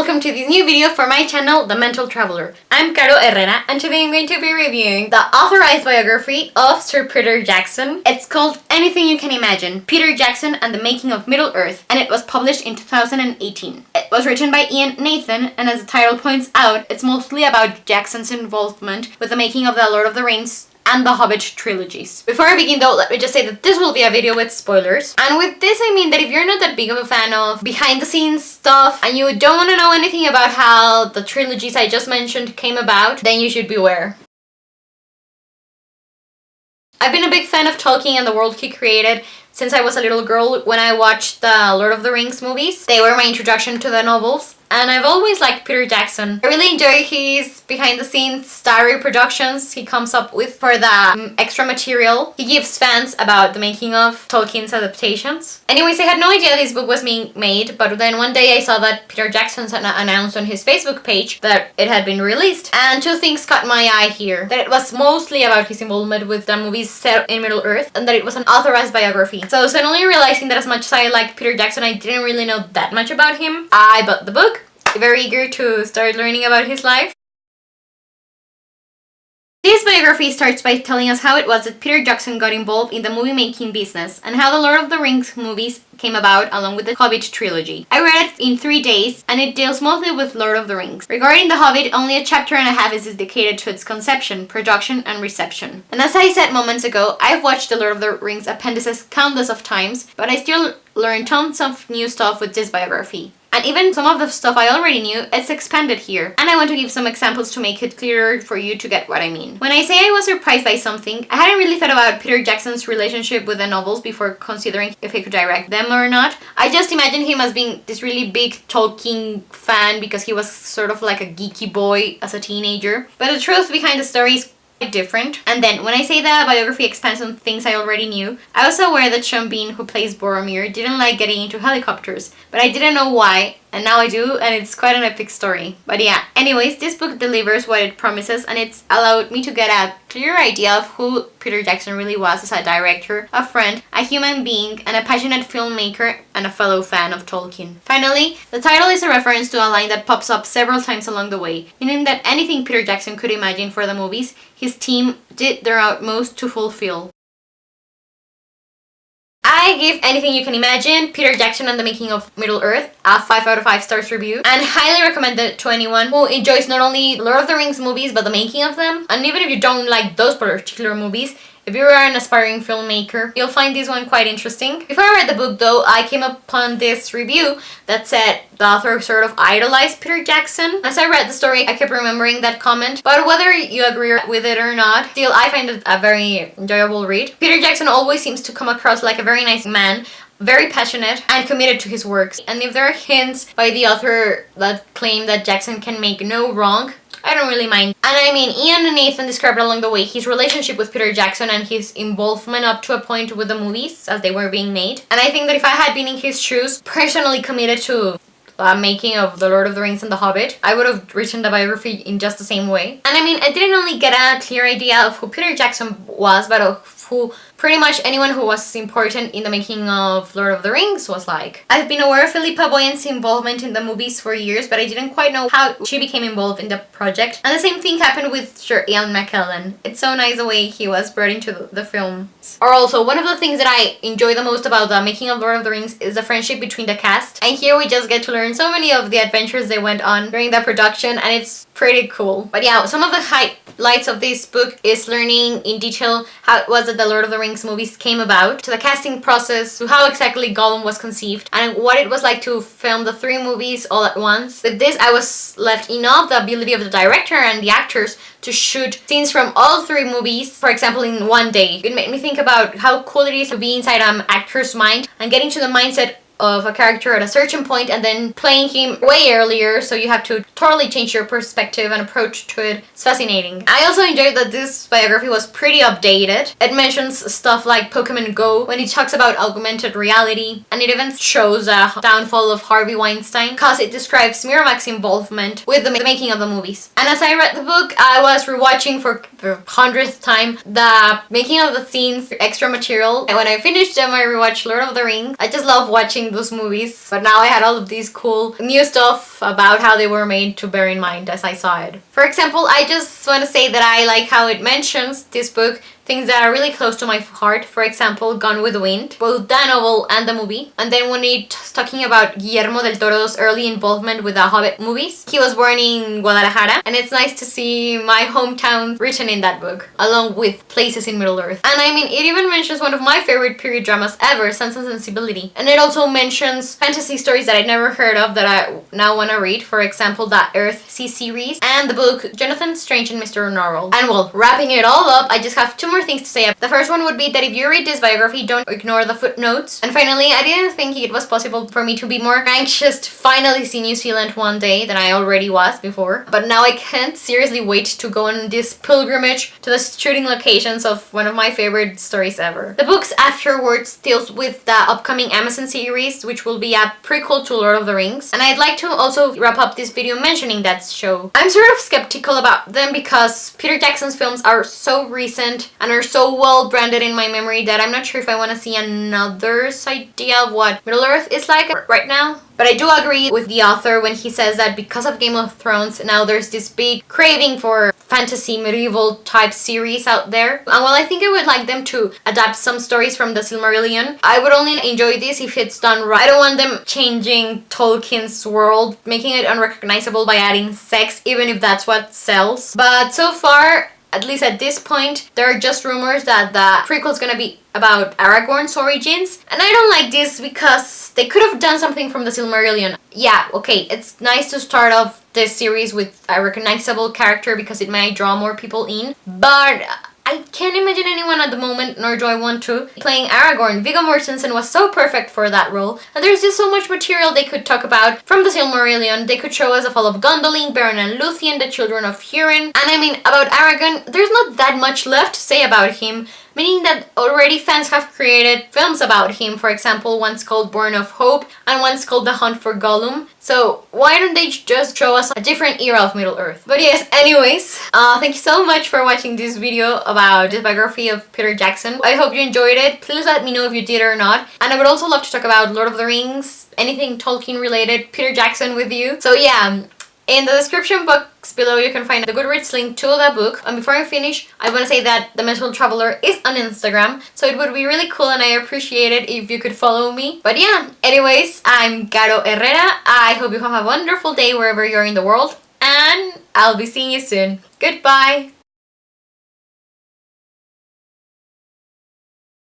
welcome to this new video for my channel, The Mental Traveler. I'm Caro Herrera and today I'm going to be reviewing the authorized biography of Sir Peter Jackson. It's called Anything You Can Imagine, Peter Jackson and the Making of Middle-earth, and it was published in 2018. It was written by Ian Nathan, and as the title points out, it's mostly about Jackson's involvement with the making of the Lord of the Rings and the Hobbit trilogies. Before I begin though, let me just say that this will be a video with spoilers. And with this I mean that if you're not that big of a fan of behind the scenes stuff and you don't want to know anything about how the trilogies I just mentioned came about, then you should beware. I've been a big fan of Tolkien and the world he created since I was a little girl when I watched the Lord of the Rings movies. They were my introduction to the novels. And I've always liked Peter Jackson. I really enjoy his behind-the-scenes diary productions he comes up with for the extra material he gives fans about the making of Tolkien's adaptations. Anyways, I had no idea this book was being made, but then one day I saw that Peter Jackson announced on his Facebook page that it had been released. And two things caught my eye here. That it was mostly about his involvement with the movies set in Middle-earth, and that it was an authorized biography. So suddenly realizing that as much as I liked Peter Jackson, I didn't really know that much about him. I bought the book, very eager to start learning about his life. This biography starts by telling us how it was that Peter Jackson got involved in the movie-making business and how the Lord of the Rings movies came about along with the Hobbit trilogy. I read it in 3 days and it deals mostly with Lord of the Rings. Regarding the Hobbit, only a chapter and a half is dedicated to its conception, production, and reception. And as I said moments ago, I've watched the Lord of the Rings appendices countless of times, but I still learn tons of new stuff with this biography. And even some of the stuff I already knew, it's expanded here. And I want to give some examples to make it clearer for you to get what I mean. When I say I was surprised by something, I hadn't really thought about Peter Jackson's relationship with the novels before considering if he could direct them or not. I just imagined him as being this really big Tolkien fan because he was sort of like a geeky boy as a teenager. But the truth behind the story is different. And then when I say the biography expands on things I already knew, I was aware that Sean Bean, who plays Boromir, didn't like getting into helicopters, but I didn't know why, and now I do, and it's quite an epic story. But yeah, anyways, this book delivers what it promises, and it's allowed me to get a clear idea of who Peter Jackson really was as a director, a friend, a human being, and a passionate filmmaker and a fellow fan of Tolkien. Finally, the title is a reference to a line that pops up several times along the way, meaning that anything Peter Jackson could imagine for the movies, his team did their utmost to fulfill. I give Anything You Can Imagine, Peter Jackson and the Making of Middle-earth a 5 out of 5 stars review, and highly recommend it to anyone who enjoys not only Lord of the Rings movies but the making of them. And even if you don't like those particular movies, if you are an aspiring filmmaker, you'll find this one quite interesting. Before I read the book though, I came upon this review that said the author sort of idolized Peter Jackson. As I read the story, I kept remembering that comment, but whether you agree with it or not, still I find it a very enjoyable read. Peter Jackson always seems to come across like a very nice man, very passionate and committed to his works. And if there are hints by the author that claim that Jackson can make no wrong, I don't really mind. And I mean, Ian and Nathan described along the way his relationship with Peter Jackson and his involvement up to a point with the movies as they were being made. And I think that if I had been in his shoes, personally committed to making of The Lord of the Rings and The Hobbit, I would have written the biography in just the same way. And I mean, I didn't only get a clear idea of who Peter Jackson was, but of who pretty much anyone who was important in the making of Lord of the Rings was like. I've been aware of Philippa Boyent's involvement in the movies for years, but I didn't quite know how she became involved in the project. And the same thing happened with Sir Ian McKellen. It's so nice the way he was brought into the films. Or also, one of the things that I enjoy the most about the making of Lord of the Rings is the friendship between the cast. And here we just get to learn so many of the adventures they went on during the production, and it's pretty cool. But yeah, some of the highlights of this book is learning in detail how it was that the Lord of the Rings movies came about, to the casting process, to how exactly Gollum was conceived, and what it was like to film the 3 movies all at once. With this, I was left in awe of the ability of the director and the actors to shoot scenes from all 3 movies, for example, in one day. It made me think about how cool it is to be inside an actor's mind and getting to the mindset of a character at a certain point and then playing him way earlier, so you have to totally change your perspective and approach to it. It's fascinating. I also enjoyed that this biography was pretty updated. It mentions stuff like Pokemon Go when it talks about augmented reality, and it even shows a downfall of Harvey Weinstein because it describes Miramax's involvement with the making of the movies. And as I read the book, I was rewatching for the 100th time the making of the scenes, extra material, and when I finished them I rewatched Lord of the Rings. I just love watching watching those movies, but now I had all of these cool new stuff about how they were made to bear in mind as I saw it. For example, I just want to say that I like how it mentions this book things that are really close to my heart. For example, Gone with the Wind, both the novel and the movie. And then when it's talking about Guillermo del Toro's early involvement with the Hobbit movies, he was born in Guadalajara, and it's nice to see my hometown written in that book, along with places in Middle Earth. And I mean, it even mentions one of my favorite period dramas ever, Sense and Sensibility. And it also mentions fantasy stories that I'd never heard of that I now want to read. For example, the Earthsea series and the book Jonathan Strange and Mr. Norrell. And well, wrapping it all up, I just have two more things to say. The first one would be that if you read this biography, don't ignore the footnotes. And finally, I didn't think it was possible for me to be more anxious to finally see New Zealand one day than I already was before. But now I can't seriously wait to go on this pilgrimage to the shooting locations of one of my favorite stories ever. The books afterwards deals with the upcoming Amazon series, which will be a prequel to Lord of the Rings. And I'd like to also wrap up this video mentioning that show. I'm sort of skeptical about them because Peter Jackson's films are so recent and are so well branded in my memory that I'm not sure if I want to see another's idea of what Middle Earth is like right now. But I do agree with the author when he says that because of Game of Thrones, now there's this big craving for fantasy medieval type series out there. And while I think I would like them to adapt some stories from the Silmarillion, I would only enjoy this if it's done right. I don't want them changing Tolkien's world, making it unrecognizable by adding sex, even if that's what sells. But so far, at least at this point, there are just rumors that the prequel is gonna be about Aragorn's origins. And I don't like this because they could have done something from the Silmarillion. Yeah, okay, it's nice to start off this series with a recognizable character because it might draw more people in. But I can't imagine anyone at the moment, nor do I want to, playing Aragorn. Viggo Mortensen was so perfect for that role, and there's just so much material they could talk about from the Silmarillion. They could show us the fall of Gondolin, Beren and Luthien, the children of Hurin. And I mean, about Aragorn, there's not that much left to say about him, meaning that already fans have created films about him. For example, one's called Born of Hope and one's called The Hunt for Gollum. So why don't they just show us a different era of Middle Earth? But yes, anyways, thank you so much for watching this video about the biography of Peter Jackson. I hope you enjoyed it. Please let me know if you did or not. And I would also love to talk about Lord of the Rings, anything Tolkien related, Peter Jackson with you. So yeah, in the description box below you can find the Goodreads link to the book. And before I finish, I want to say that The Mental Traveler is on Instagram, so it would be really cool and I appreciate it if you could follow me. But yeah, anyways, I'm Caro Herrera. I hope you have a wonderful day wherever you're in the world, and I'll be seeing you soon. Goodbye!